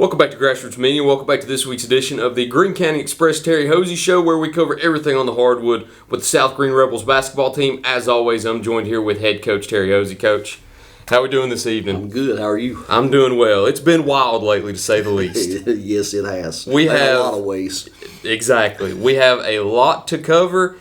Welcome back to Grassroots Media. Welcome back to this week's edition of the Greene County Express Terry Hoese Show, where we cover everything on the hardwood with the South Greene Rebels basketball team. As always, I'm joined here with head coach Terry Hoese. Coach, how are we doing this evening? I'm good. How are you? I'm doing well. It's been wild lately, to say the least. Yes, it has. We have a lot of ways. Exactly. We have a lot to cover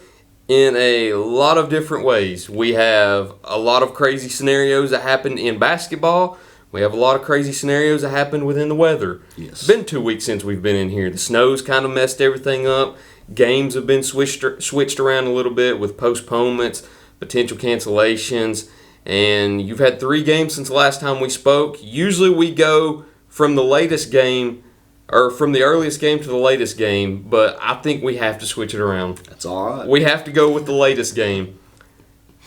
in a lot of different ways. We have a lot of crazy scenarios that happen in basketball. We have a lot of crazy scenarios that happened within the weather. Yes. It's been 2 weeks since we've been in here. The snow's kind of messed everything up. Games have been switched around a little bit with postponements, potential cancellations, and you've had 3 games since the last time we spoke. Usually we go from the latest game, or from the earliest game to the latest game, but I think we have to switch it around. That's all right. We have to go with the latest game.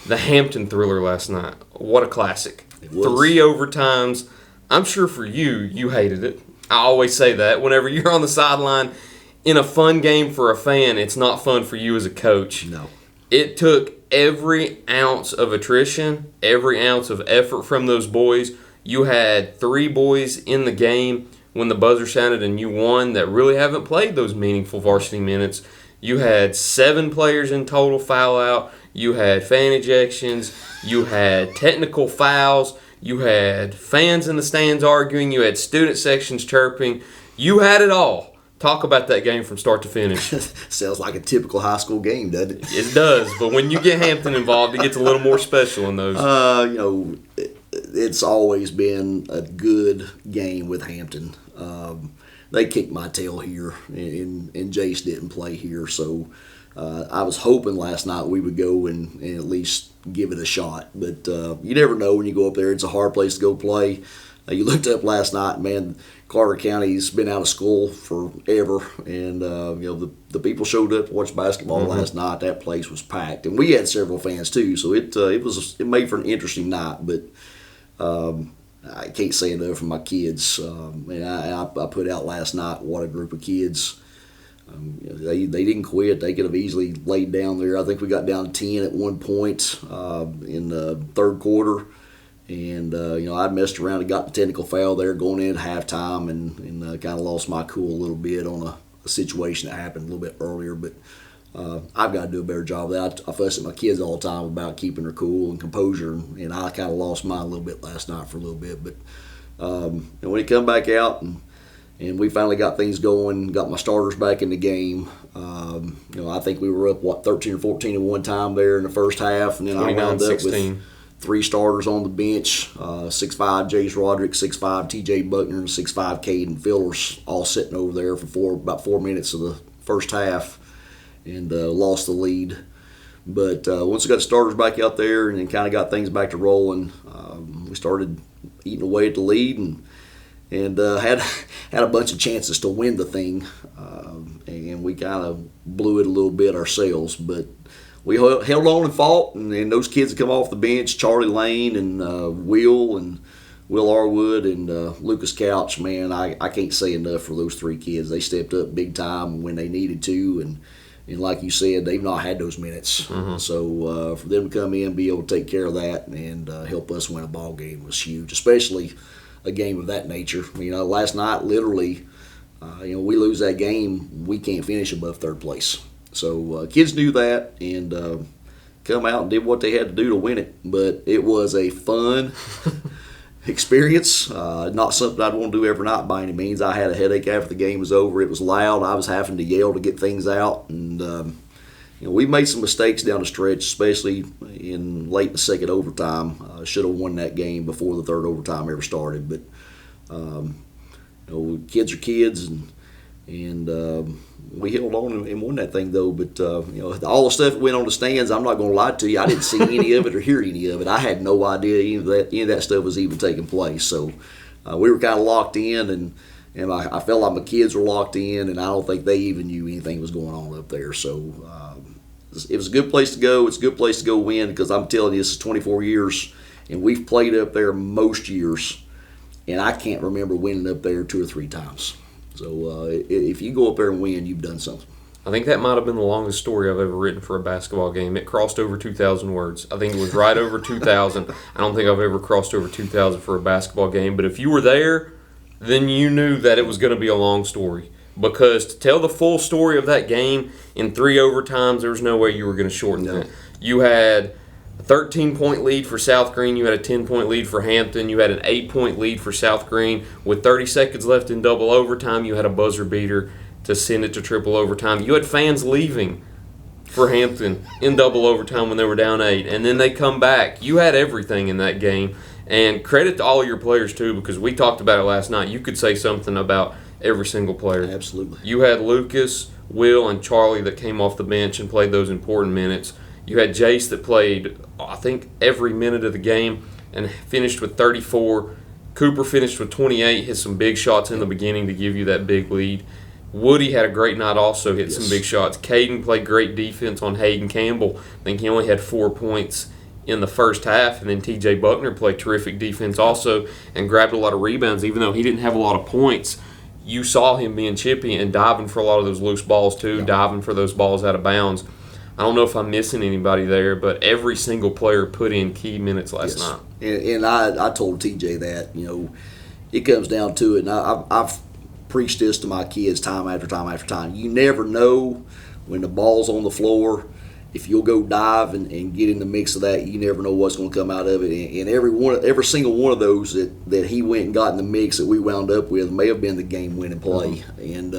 The Hampton Thriller last night. What a classic. 3 overtimes. I'm sure for you, you hated it. I always say that. Whenever you're on the sideline in a fun game for a fan, it's not fun for you as a coach. No. It took every ounce of attrition, every ounce of effort from those boys. You had 3 boys in the game when the buzzer sounded and you won that really haven't played those meaningful varsity minutes. You had 7 players in total foul out. You had fan ejections. You had technical fouls. You had fans in the stands arguing. You had student sections chirping. You had it all. Talk about that game from start to finish. Sounds like a typical high school game, doesn't it? It does, but when you get Hampton involved, it gets a little more special in those. It's always been a good game with Hampton. They kicked my tail here, and Jace didn't play here, so I was hoping last night we would go and at least give it a shot. But you never know when you go up there. It's a hard place to go play. You looked up last night, man, Carter County's been out of school forever, and the people showed up to watch basketball last night. That place was packed, and we had several fans too, so it made for an interesting night. But I can't say enough for my kids. I put out last night what a group of kids. They didn't quit. They could have easily laid down there. I think we got down to 10 at one point in the third quarter. And, I messed around and got the technical foul there going in at halftime and kind of lost my cool a little bit on a situation that happened a little bit earlier. But I've got to do a better job of that. I fuss at my kids all the time about keeping their cool and composure, and I kind of lost mine a little bit last night for a little bit. But when it come back out and we finally got things going, got my starters back in the game. I think we were up, 13 or 14 at one time there in the first half, and then I wound up with 3 starters on the bench, 6'5" Jace Roderick, 6'5" TJ Buckner, and 6'5" Caden Fillers, all sitting over there for about 4 minutes of the first half, and lost the lead. But once we got the starters back out there and then kind of got things back to rolling, we started eating away at the lead and had a bunch of chances to win the thing, and we kind of blew it a little bit ourselves. But we held on and fought, and those kids that come off the bench, Charlie Lane and Will Arwood and Lucas Couch, man, I can't say enough for those 3 kids. They stepped up big time when they needed to, and like you said, they've not had those minutes. So for them to come in, be able to take care of that, and help us win a ball game was huge, especially a game of that nature. Last night, literally, we lose that game, we can't finish above 3rd place. So kids knew that and come out and did what they had to do to win it. But it was a fun experience. Not something I'd want to do every night by any means. I had a headache after the game was over. It was loud. I was having to yell to get things out. And we made some mistakes down the stretch, especially in late in the second overtime. Should have won that game before the 3rd overtime ever started. But kids are kids, and we held on and won that thing, though. But all the stuff that went on the stands, I'm not going to lie to you, I didn't see any of it or hear any of it. I had no idea any of that stuff was even taking place. So we were kind of locked in, and I felt like my kids were locked in, and I don't think they even knew anything was going on up there. So it was a good place to go. It's a good place to go win, because I'm telling you, this is 24 years, and we've played up there most years, and I can't remember winning up there 2 or 3 times. So if you go up there and win, you've done something. I think that might have been the longest story I've ever written for a basketball game. It crossed over 2,000 words. I think it was right over 2,000. I don't think I've ever crossed over 2,000 for a basketball game. But if you were there, then you knew that it was going to be a long story. Because to tell the full story of that game in 3 overtimes, there was no way you were going to shorten that. You had a 13-point lead for South Greene. You had a 10-point lead for Hampton. You had an 8-point lead for South Greene. With 30 seconds left in double overtime, you had a buzzer beater to send it to triple overtime. You had fans leaving for Hampton in double overtime when they were down 8, and then they come back. You had everything in that game. And credit to all your players, too, because we talked about it last night. You could say something about every single player. Absolutely. You had Lucas, Will, and Charlie that came off the bench and played those important minutes. You had Jace that played, I think, every minute of the game and finished with 34. Cooper finished with 28, hit some big shots in the beginning to give you that big lead. Woody had a great night also, hit some big shots. Caden played great defense on Hayden Campbell. I think he only had 4 points in the first half, and then T.J. Buckner played terrific defense also and grabbed a lot of rebounds. Even though he didn't have a lot of points, you saw him being chippy and diving for a lot of those loose balls too, diving for those balls out of bounds. I don't know if I'm missing anybody there, but every single player put in key minutes last night. And I told TJ that, it comes down to it, and I've preached this to my kids time after time after time. You never know when the ball's on the floor. If you'll go dive and get in the mix of that, you never know what's going to come out of it. And every single one of those that he went and got in the mix that we wound up with may have been the game-winning play. And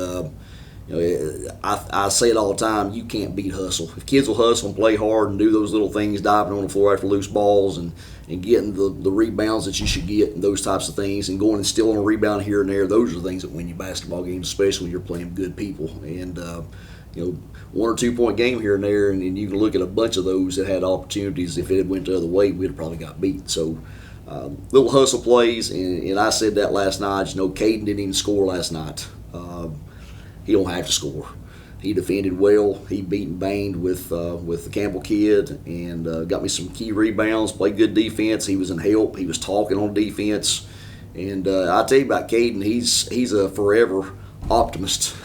I say it all the time, you can't beat hustle. If kids will hustle and play hard and do those little things, diving on the floor after loose balls and getting the rebounds that you should get and those types of things, and going and stealing a rebound here and there, those are the things that win you basketball games, especially when you're playing good people. And 1 or 2 point game here and there, and you can look at a bunch of those that had opportunities. If it had went the other way, we'd have probably got beat. So little hustle plays, and I said that last night. Caden didn't even score last night. He don't have to score. He defended well. He beat and banged with the Campbell kid, and got me some key rebounds. Played good defense. He was in help. He was talking on defense. And I tell you about Caden. He's a forever optimist.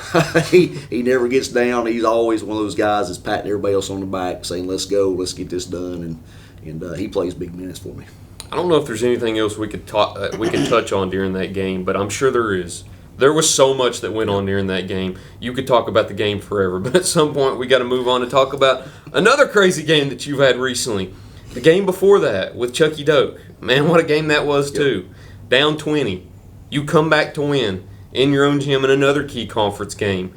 he never gets down. He's always one of those guys that's patting everybody else on the back, saying, "Let's go, let's get this done." And he plays big minutes for me. I don't know if there's anything else we could touch on during that game, but I'm sure there is. There was so much that went on during that game. You could talk about the game forever, but at some point we got to move on to talk about another crazy game that you've had recently. The game before that with Chucky Doak. Man, what a game that was too. Down 20. You come back to win in your own gym in another key conference game.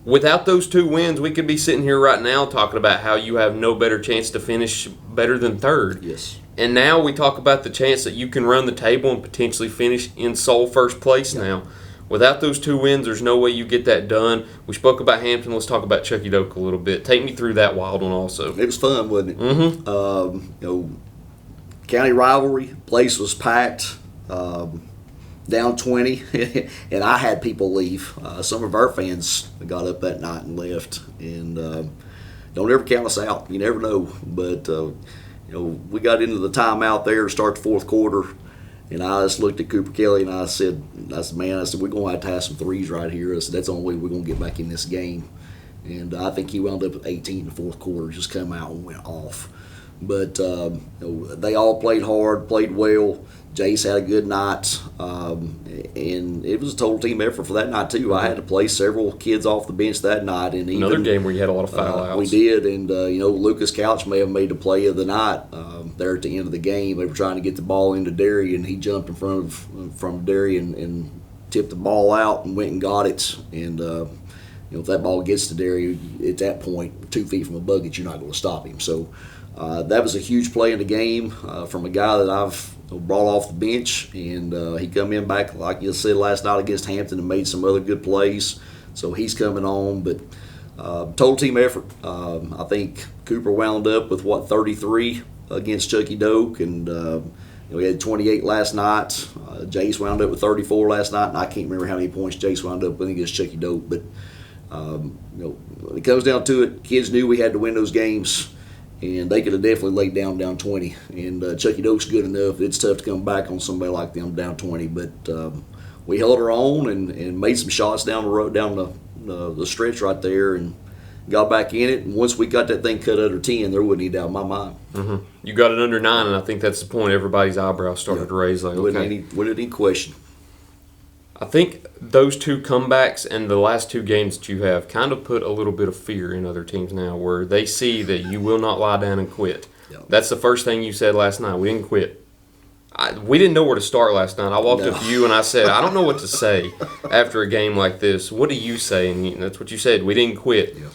Without those 2 wins, we could be sitting here right now talking about how you have no better chance to finish better than third. Yes. And now we talk about the chance that you can run the table and potentially finish in sole first place now. Without those 2 wins, there's no way you get that done. We spoke about Hampton. Let's talk about Chucky Doak a little bit. Take me through that wild one also. It was fun, wasn't it? Mm-hmm. County rivalry. Place was packed. Down 20, and I had people leave. Some of our fans got up that night and left. And don't ever count us out. You never know. But we got into the timeout there to start the fourth quarter, and I just looked at Cooper Kelly and I said, man, we're going to have some threes right here. I said, that's the only way we're going to get back in this game. And I think he wound up with 18 in the fourth quarter, just come out and went off. But they all played hard, played well. Jace had a good night, and it was a total team effort for that night too. I had to play several kids off the bench that night, and another game where you had a lot of foul outs. We did, and Lucas Couch may have made the play of the night there at the end of the game. They were trying to get the ball into Derry, and he jumped in front from Derry and tipped the ball out and went and got it. And if that ball gets to Derry at that point, 2 feet from a bucket, you're not going to stop him. So that was a huge play in the game from a guy that I've brought off the bench, and he come in back, like you said, last night against Hampton and made some other good plays. So he's coming on, but total team effort. I think Cooper wound up with, 33 against Chucky Doak, and we had 28 last night. Jace wound up with 34 last night, and I can't remember how many points Jace wound up with against Chucky Doak. But when it comes down to it, kids knew we had to win those games, and they could have definitely laid down 20. And Chucky Doak's good enough. It's tough to come back on somebody like them down 20. But we held our own and made some shots down the road, down the stretch right there, and got back in it. And once we got that thing cut under 10, there wasn't any doubt in my mind. Mm-hmm. You got it under 9, and I think that's the point. Everybody's eyebrows started to raise. Like, wasn't any question. I think those two comebacks and the last two games that you have kind of put a little bit of fear in other teams now, where they see that you will not lie down and quit. Yep. That's the first thing you said last night. We didn't quit. We didn't know where to start last night. I walked up to you and I said, I don't know what to say after a game like this. What do you say? And that's what you said. We didn't quit. Yep.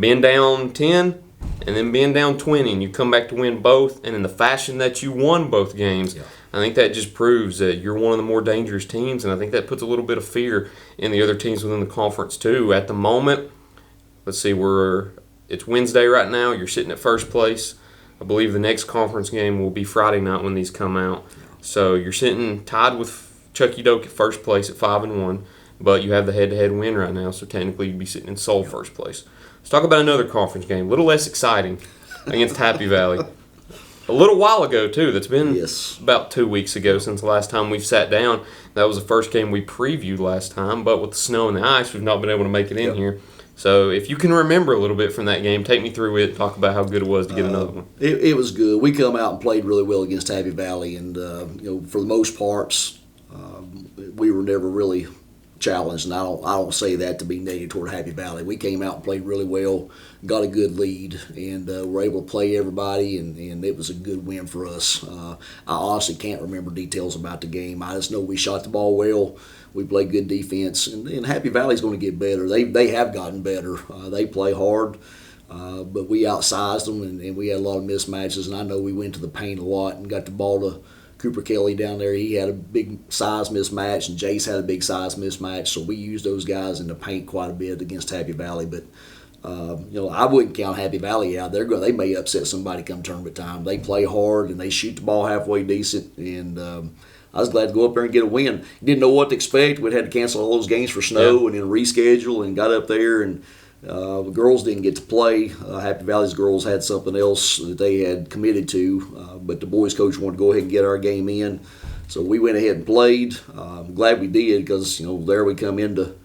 Being down 10 and then being down 20, and you come back to win both, and in the fashion that you won both games, Yep. I think that just proves that you're one of the more dangerous teams, and I think that puts a little bit of fear in the other teams within the conference too. At the moment, let's see, it's Wednesday right now. You're sitting at first place. I believe the next conference game will be Friday night when these come out. So you're sitting tied with Chucky Doak at first place at 5-1, but you have the head-to-head win right now, so technically you'd be sitting in sole first place. Let's talk about another conference game, a little less exciting, against Happy Valley. A little while ago, too. That's been about 2 weeks ago since the last time we've sat down. That was the first game we previewed last time, but with the snow and the ice, we've not been able to make it in here. So if you can remember a little bit from that game, take me through it, talk about how good it was to get another one. It was good. We come out and played really well against Happy Valley, and for the most parts, we were never really challenged. And I don't say that to be negative toward Happy Valley. We came out and played really well, got a good lead, and were able to play everybody, and it was a good win for us. I honestly can't remember details about the game. I just know we shot the ball well. We played good defense, and Happy Valley's going to get better. They have gotten better. They play hard, but we outsized them, and we had a lot of mismatches. And I know we went to the paint a lot and got the ball to Cooper Kelly down there. He had a big size mismatch, and Jace had a big size mismatch. So we used those guys in the paint quite a bit against Happy Valley. But I wouldn't count Happy Valley out. They may upset somebody come tournament time. They play hard and they shoot the ball halfway decent, and I was glad to go up there and get a win. Didn't know what to expect. We'd had to cancel all those games for snow and then reschedule, and got up there, and the girls didn't get to play. Happy Valley's girls had something else that they had committed to, but the boys coach wanted to go ahead and get our game in. So we went ahead and played. I'm glad we did, because there we come into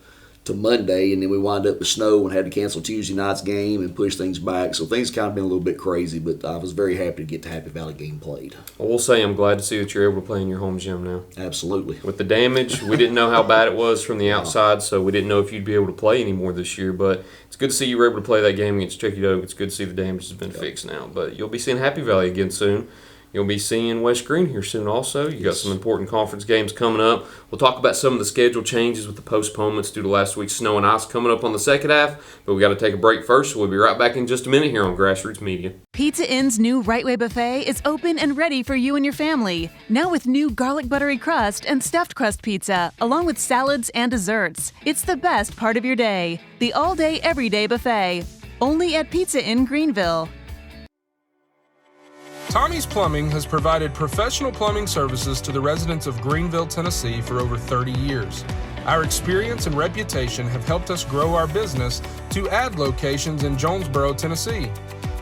Monday, and then we wind up with snow and had to cancel Tuesday night's game and push things back. So things kind of been a little bit crazy, but I was very happy to get the Happy Valley game played. I will say I'm glad to see that you're able to play in your home gym now. Absolutely. With the damage, we didn't know how bad it was from the outside, so we didn't know if you'd be able to play anymore this year. But it's good to see you were able to play that game against Chucky Doak. It's good to see the damage has been fixed now. But you'll be seeing Happy Valley again soon. You'll be seeing West Greene here soon also. You got some important conference games coming up. We'll talk about some of the schedule changes with the postponements due to last week's snow and ice coming up on the second half. But we got to take a break first, so we'll be right back in just a minute here on Grassroots Media. Pizza Inn's new Right Way Buffet is open and ready for you and your family. Now with new garlic buttery crust and stuffed crust pizza, along with salads and desserts. It's the best part of your day. The all-day, everyday buffet. Only at Pizza Inn Greenville. Tommy's Plumbing has provided professional plumbing services to the residents of Greenville, Tennessee for over 30 years. Our experience and reputation have helped us grow our business to add locations in Jonesboro, Tennessee.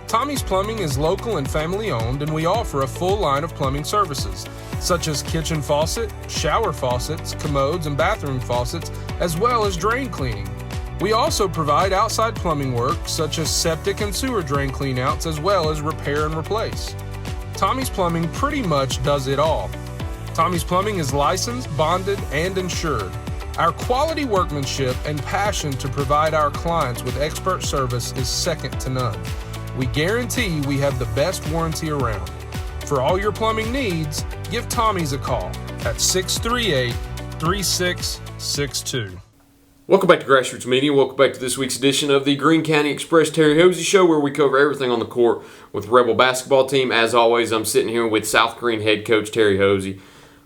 Tommy's Plumbing is local and family owned, and we offer a full line of plumbing services, such as kitchen faucet, shower faucets, commodes, and bathroom faucets, as well as drain cleaning. We also provide outside plumbing work, such as septic and sewer drain cleanouts, as well as repair and replace. Tommy's Plumbing pretty much does it all. Tommy's Plumbing is licensed, bonded, and insured. Our quality workmanship and passion to provide our clients with expert service is second to none. We guarantee we have the best warranty around. For all your plumbing needs, give Tommy's a call at 638-3662. Welcome back to Grassroots Media. Welcome back to this week's edition of the Greene County Express Terry Hoese Show, where we cover everything on the court with Rebel basketball team. As always, I'm sitting here with South Greene head coach Terry Hoese.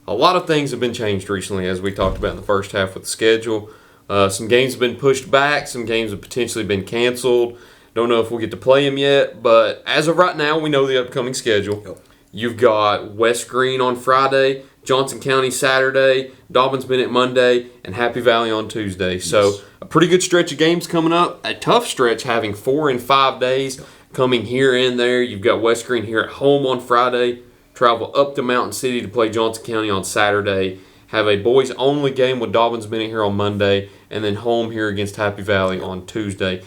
A lot of things have been changed recently, as we talked about in the first half with the schedule. Some games have been pushed back. Some games have potentially been canceled. Don't know if we'll get to play them yet, but as of right now, we know the upcoming schedule. Yep. You've got West Greene on Friday, Johnson County Saturday, Dobbins Bennett Monday, and Happy Valley on Tuesday. So a pretty good stretch of games coming up. A tough stretch having 4 and 5 days coming here and there. You've got West Greene here at home on Friday, travel up to Mountain City to play Johnson County on Saturday, have a boys-only game with Dobbins Bennett here on Monday, and then home here against Happy Valley on Tuesday.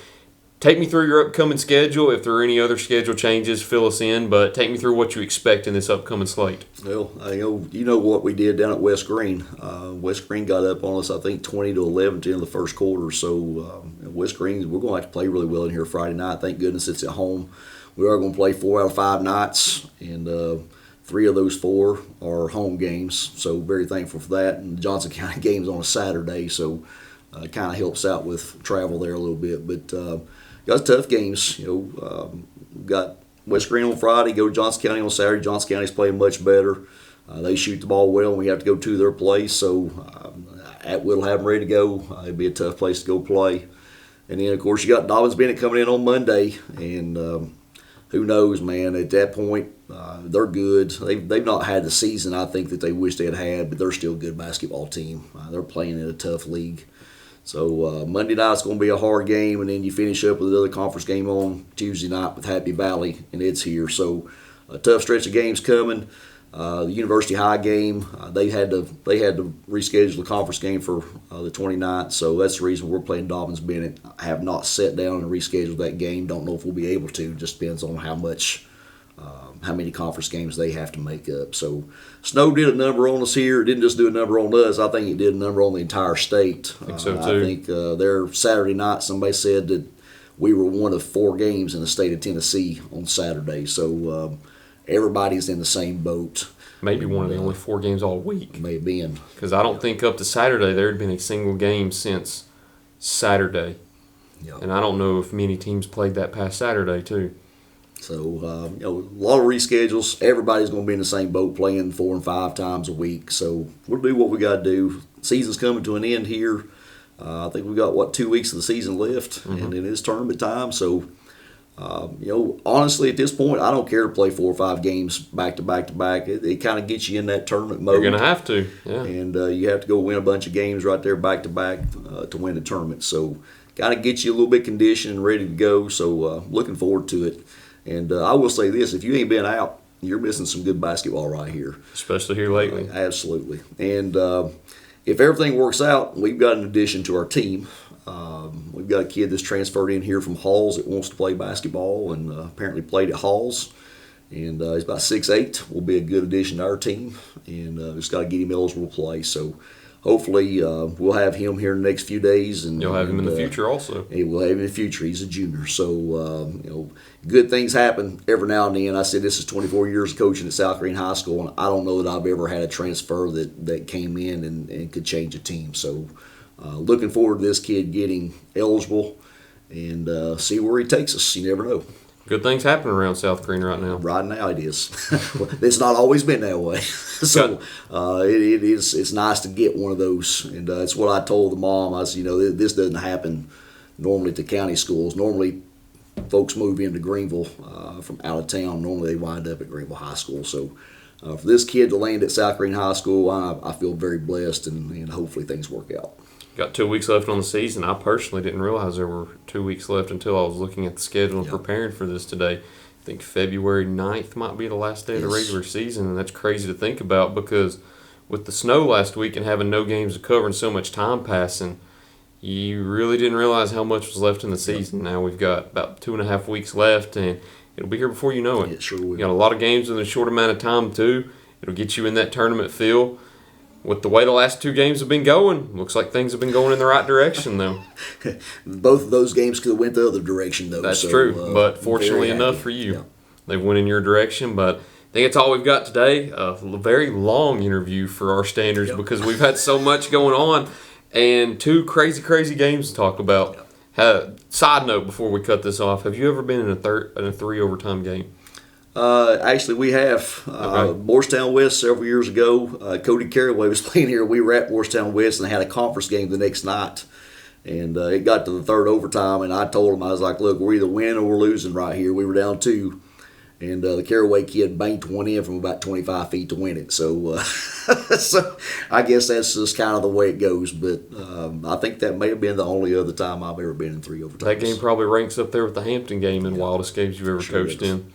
take me through your upcoming schedule. If there are any other schedule changes, fill us in. But take me through what you expect in this upcoming slate. Well, you know what we did down at West Greene. West Greene got up on us, I think, 20-11 at the end of the first quarter. So West Greene, we're going to have to play really well in here Friday night. Thank goodness it's at home. We are going to play 4 out of 5 nights, and 3 of those 4 are home games. So very thankful for that. And the Johnson County game's on a Saturday, so it kind of helps out with travel there a little bit. But got tough games. Got West Greene on Friday, go to Johnson County on Saturday. Johnson County's playing much better. They shoot the ball well, and we have to go to their place. So we'll have them ready to go. It'd be a tough place to go play. And then, of course, you got Dobbins Bennett coming in on Monday. And who knows, man, at that point, they're good. They've not had the season I think that they wish they had, but they're still a good basketball team. They're playing in a tough league. So Monday night's going to be a hard game, and then you finish up with another conference game on Tuesday night with Happy Valley, and it's here. So a tough stretch of games coming. The University High game, they had to reschedule the conference game for the 29th, so that's the reason we're playing Dobbins Bennett. I have not sat down and rescheduled that game. Don't know if we'll be able to. Just depends on how many conference games they have to make up. So Snow did a number on us here. It didn't just do a number on us. I think it did a number on the entire state. I think so too. I think their Saturday night, somebody said that we were one of 4 games in the state of Tennessee on Saturday. So everybody's in the same boat. Maybe one of the only 4 games all week. May have been. Because I don't think up to Saturday there had been a single game since Saturday. Yeah. And I don't know if many teams played that past Saturday too. So, a lot of reschedules. Everybody's going to be in the same boat playing 4 and 5 times a week. So, we'll do what we got to do. Season's coming to an end here. I think we've got, 2 weeks of the season left, and it is tournament time. So, honestly, at this point, I don't care to play 4 or 5 games back to back to back. It kind of gets you in that tournament mode. You're going to have to, yeah. And you have to go win a bunch of games right there back to back to win the tournament. So, kind of gets you a little bit conditioned and ready to go. So, looking forward to it. And I will say this, if you ain't been out, you're missing some good basketball right here. Especially here lately. Absolutely. And if everything works out, we've got an addition to our team. We've got a kid that's transferred in here from Halls that wants to play basketball and apparently played at Halls. And he's about 6'8", will be a good addition to our team. And just got to get him eligible to play. So hopefully we'll have him here in the next few days. And you'll have him in the future also. We'll have him in the future. He's a junior. So, good things happen every now and then. I said this is 24 years of coaching at South Greene High School, and I don't know that I've ever had a transfer that came in and could change a team. So looking forward to this kid getting eligible and see where he takes us. You never know. Good things happen around South Greene right now. Right now it is. It's not always been that way. So it's nice to get one of those. And it's what I told the mom. I said, this doesn't happen normally to county schools. Normally folks move into Greenville from out of town. Normally they wind up at Greenville High School. So for this kid to land at South Greene High School, I feel very blessed, and hopefully things work out. Got 2 weeks left on the season. I personally didn't realize there were 2 weeks left until I was looking at the schedule and preparing for this today. I think February 9th might be the last day of the regular season, and that's crazy to think about because with the snow last week and having no games to cover and so much time passing, you really didn't realize how much was left in the season. Now we've got about 2.5 weeks left, and it'll be here before you know it. It sure will. You got a lot of games in a short amount of time, too. It'll get you in that tournament feel. With the way the last 2 games have been going, looks like things have been going in the right direction, though. Both of those games could have went the other direction, though. That's true, but fortunately enough for you, they went in your direction. But I think that's all we've got today. A very long interview for our standards because we've had so much going on and 2 crazy games to talk about. Side note before we cut this off, have you ever been in a 3 overtime game? Actually, we have. Morristown West several years ago, Cody Carraway was playing here. We were at Morristown West and had a conference game the next night. And it got to the 3rd overtime, and I told him, I was like, look, we're either winning or we're losing right here. We were down 2. And the Carraway kid banked one in from about 25 feet to win it. So, so I guess that's just kind of the way it goes. But I think that may have been the only other time I've ever been in 3 overtimes. That game probably ranks up there with the Hampton game in wildest games you've ever coached in.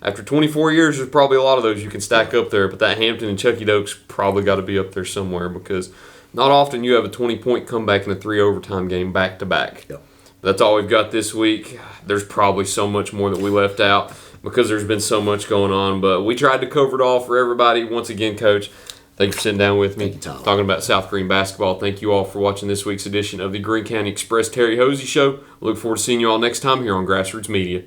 After 24 years, there's probably a lot of those you can stack up there, but that Hampton and Chucky Dokes probably got to be up there somewhere because not often you have a 20-point comeback in a 3 overtime game back-to-back. Yep. That's all we've got this week. There's probably so much more that we left out because there's been so much going on, but we tried to cover it all for everybody. Once again, Coach, thank you for sitting down with me, Thank you, Tom. talking about South Greene basketball. Thank you all for watching this week's edition of the Greene County Express Terry Hoese Show. Look forward to seeing you all next time here on Grassroots Media.